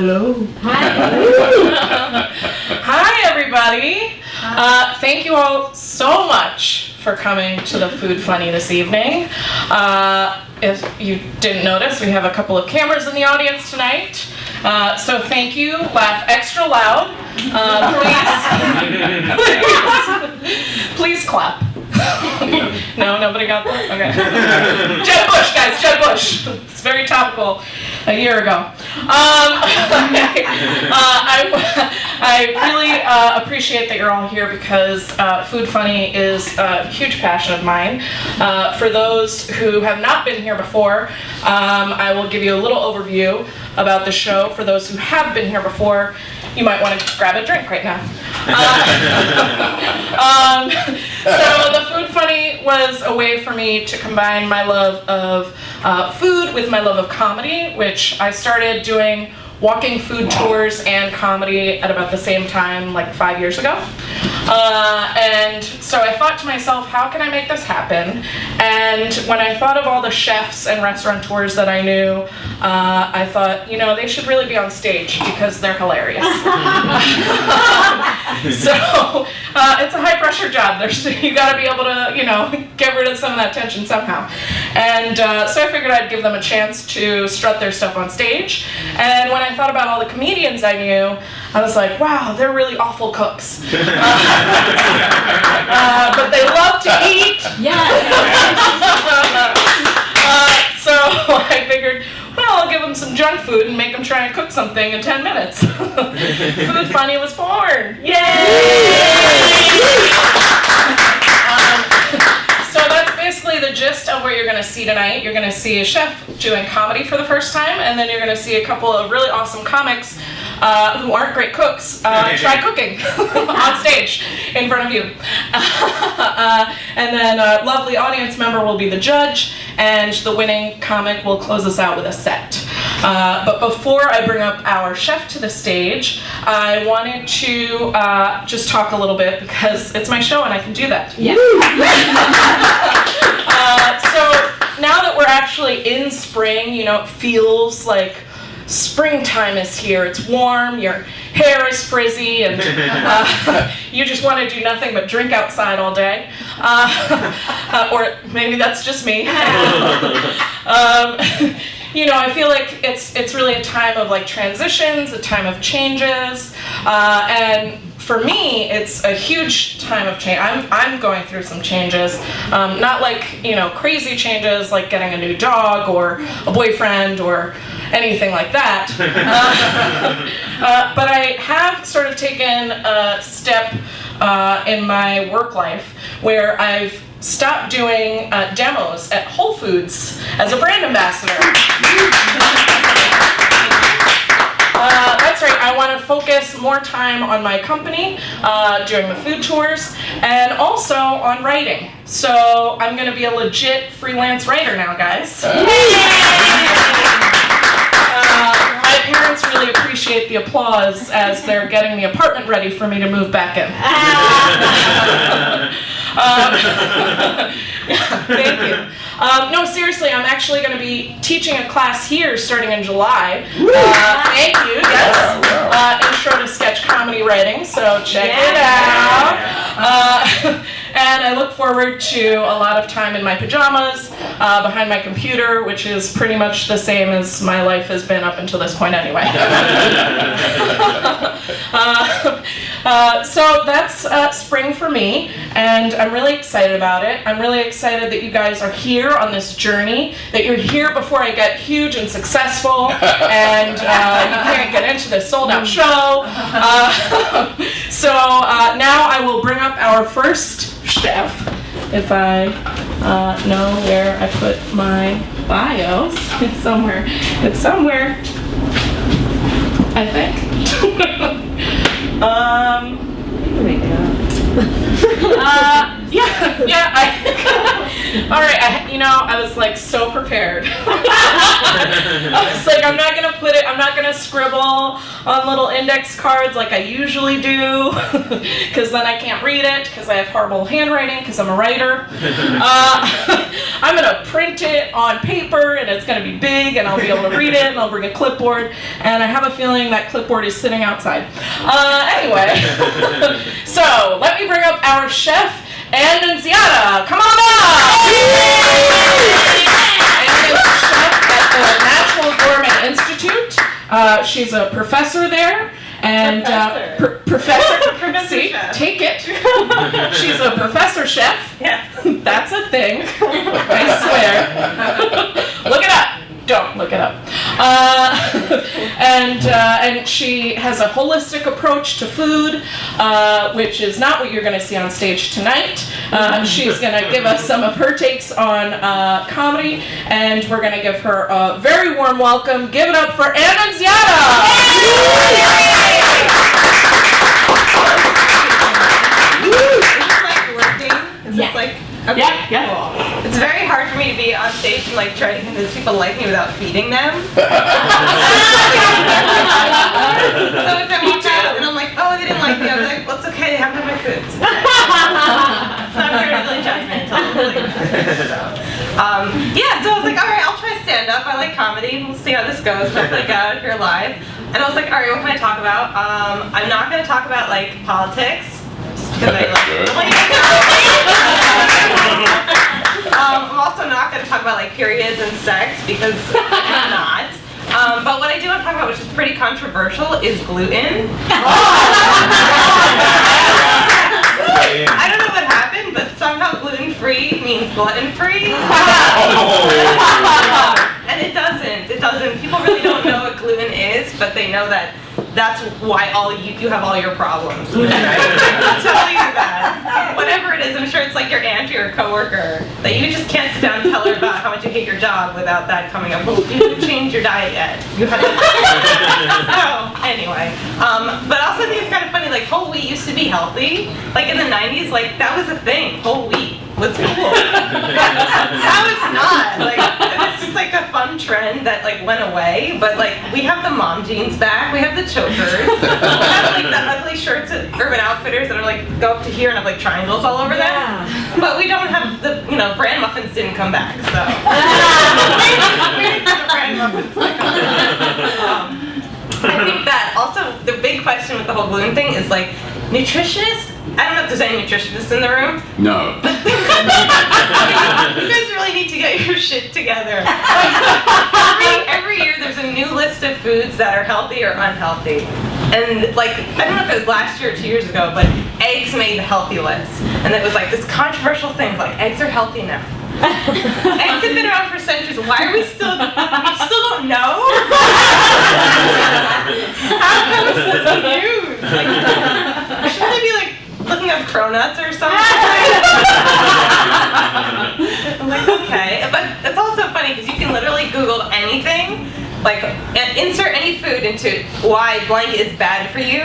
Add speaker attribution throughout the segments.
Speaker 1: Hello.
Speaker 2: Hi. Hi, everybody. Thank you all so much for coming to the Food Funny this evening. If you didn't notice, we have a couple of cameras in the audience tonight. So thank you. Laugh extra loud. Please clap. No, nobody got that? Okay. Jeb Bush, guys, Jeb Bush. It's very topical a year ago. I really appreciate that you're all here because Food Funny is a huge passion of mine. For those who have not been here before, I will give you a little overview about the show. For those who have been here before, you might want to grab a drink right now. So the Food Funny was a way for me to combine my love of food with my love of comedy, which I started doing walking food tours and comedy at about the same time, like 5 years ago. And so I thought to myself, how can I make this happen? And when I thought of all the chefs and restaurateurs that I knew, I thought, you know, they should really be on stage because they're hilarious. So it's a high pressure job. You gotta be able to, you know, get rid of some of that tension somehow. And so I figured I'd give them a chance to strut their stuff on stage. And when I thought about all the comedians I knew, I was like, wow, they're really awful cooks. But they love to eat.
Speaker 1: Yeah.
Speaker 2: So I figured, well, I'll give them some junk food and make them try and cook something in 10 minutes. Food Funny was born. Yay! So that's basically the gist of what you're going to see tonight. You're going to see a chef doing comedy for the first time, and then you're going to see a couple of really awesome comics who aren't great cooks try cooking on stage in front of you. And then a lovely audience member will be the judge, and the winning comic will close us out with a set. But before I bring up our chef to the stage, I wanted to just talk a little bit because it's my show and I can do that.
Speaker 1: Yeah.
Speaker 2: So now that we're actually in spring, you know, it feels like springtime is here. It's warm, your hair is frizzy, and you just want to do nothing but drink outside all day. Or maybe that's just me. You know, I feel like it's really a time of like transitions, a time of changes, and for me, it's a huge time of change. I'm going through some changes, not like, you know, crazy changes like getting a new dog or a boyfriend or anything like that. But I have sort of taken a step in my work life where I've stopped doing demos at Whole Foods as a brand ambassador. That's right, I want to focus more time on my company, doing the food tours, and also on writing. So I'm going to be a legit freelance writer now, guys. My parents really appreciate the applause as they're getting the apartment ready for me to move back in. Thank you. No, seriously, I'm actually going to be teaching a class here starting in July. Thank you, yes. Intro to sketch comedy writing, so check it out. And I look forward to a lot of time in my pajamas, behind my computer, which is pretty much the same as my life has been up until this point anyway. So that's spring for me, and I'm really excited about it. I'm really excited that you guys are here on this journey, that you're here before I get huge and successful, and you can't get into this sold-out show. So now I will bring up our first chef, if I know where I put my bios. It's somewhere, I think.
Speaker 1: Make it up.
Speaker 2: All right, I was like so prepared. I was like, I'm not gonna scribble on little index cards like I usually do, because then I can't read it, because I have horrible handwriting, because I'm a writer. I'm gonna print it on paper, and it's gonna be big, and I'll be able to read it, and I'll bring a clipboard, and I have a feeling that clipboard is sitting outside. Anyway, so let me bring up our chef, and Nunziata. Come on up! And is a chef at the National Gourmet Institute. She's a professor there. And professor see,
Speaker 1: chef.
Speaker 2: Take it. She's a professor chef.
Speaker 1: Yes.
Speaker 2: That's a thing. I swear. Look it up. Don't look it up. And she has a holistic approach to food, which is not what you're going to see on stage tonight. She's going to give us some of her takes on comedy, and we're going to give her a very warm welcome. Give it up for Nunziata!
Speaker 1: Is this like okay,
Speaker 2: Yeah.
Speaker 1: cool. It's very hard for me to be on stage and like try to convince people to like me without feeding them. So if I walk out and I'm like, oh, they didn't like me, I was like, well, it's okay, they haven't had my food. It's okay. It's not very really judgmental. So I was like, all right, I'll try stand up. I like comedy. We'll see how this goes. Hopefully I get out of here live. And I was like, all right, what can I talk about? I'm not going to talk about like politics. Because I'm also not going to talk about like periods and sex because I'm not. But what I do want to talk about, which is pretty controversial, is gluten. I don't know what happened, but somehow gluten-free means glutton-free. And it doesn't. It doesn't. People really don't know what gluten is, but they know that that's why you have all your problems. I can tell you that. Whatever it is, I'm sure it's like your aunt or your coworker that you just can't sit down and tell her about how much you hate your job without that coming up. Well, you didn't change your diet yet. You haven't. So anyway, but I also think it's kind of funny. Like whole wheat used to be healthy. Like in the 90s, like that was a thing. Whole wheat was cool. Now it's not. Like it's just like a fun trend that like went away. But like we have the mom jeans back. We have the chokers. We have like the ugly shirts at Urban Outfitters that are like go up to here and have like triangles all over them. But we don't have the bran muffins didn't come back. So the bran muffins. I think that also the big question with the whole gluten thing is like nutritionists. I don't know if there's any nutritionists in the room.
Speaker 3: No.
Speaker 1: You guys really need to get your shit together. Every year there's a new list of foods that are healthy or unhealthy. And like, I don't know if it was last year or 2 years ago, but eggs made the healthy list. And it was like this controversial thing, like eggs are healthy now. Eggs have been around for centuries. Why are we still don't know? How is this news? Like, shouldn't they be like looking up cronuts or something? I'm like, okay. But it's also funny because you can literally Google anything, like insert any food into why blank is bad for you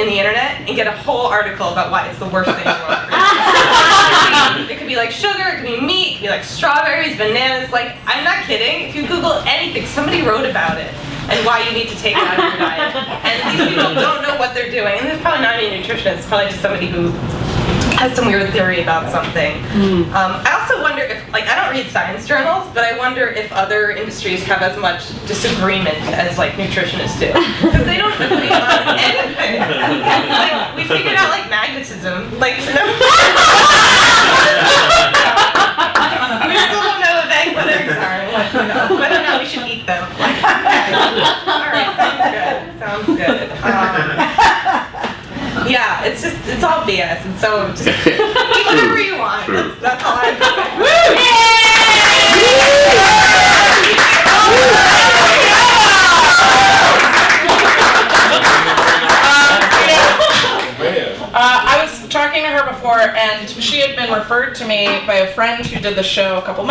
Speaker 1: in the internet and get a whole article about why it's the worst thing in the world. It could be like sugar, it could be meat, it could be like strawberries, bananas. Like, I'm not kidding. If you Google anything, somebody wrote about it and why you need to take it out of your diet. And these people don't know what they're doing. And there's probably not any nutritionists. It's probably just somebody who has some weird theory about something. I also wonder if, like, I don't read science journals, but I wonder if other industries have as much disagreement as, like, nutritionists do. Because they don't agree on anything. It's like, we figured out, like, magnetism. Like, no. We still don't know what eggs are. Whether or not we should eat them. Alright, sounds good. Yeah, it's all BS, and so just eat whatever you want. That's all I have to
Speaker 2: I was talking to her before, and she had been referred to me by a friend who did the show a couple months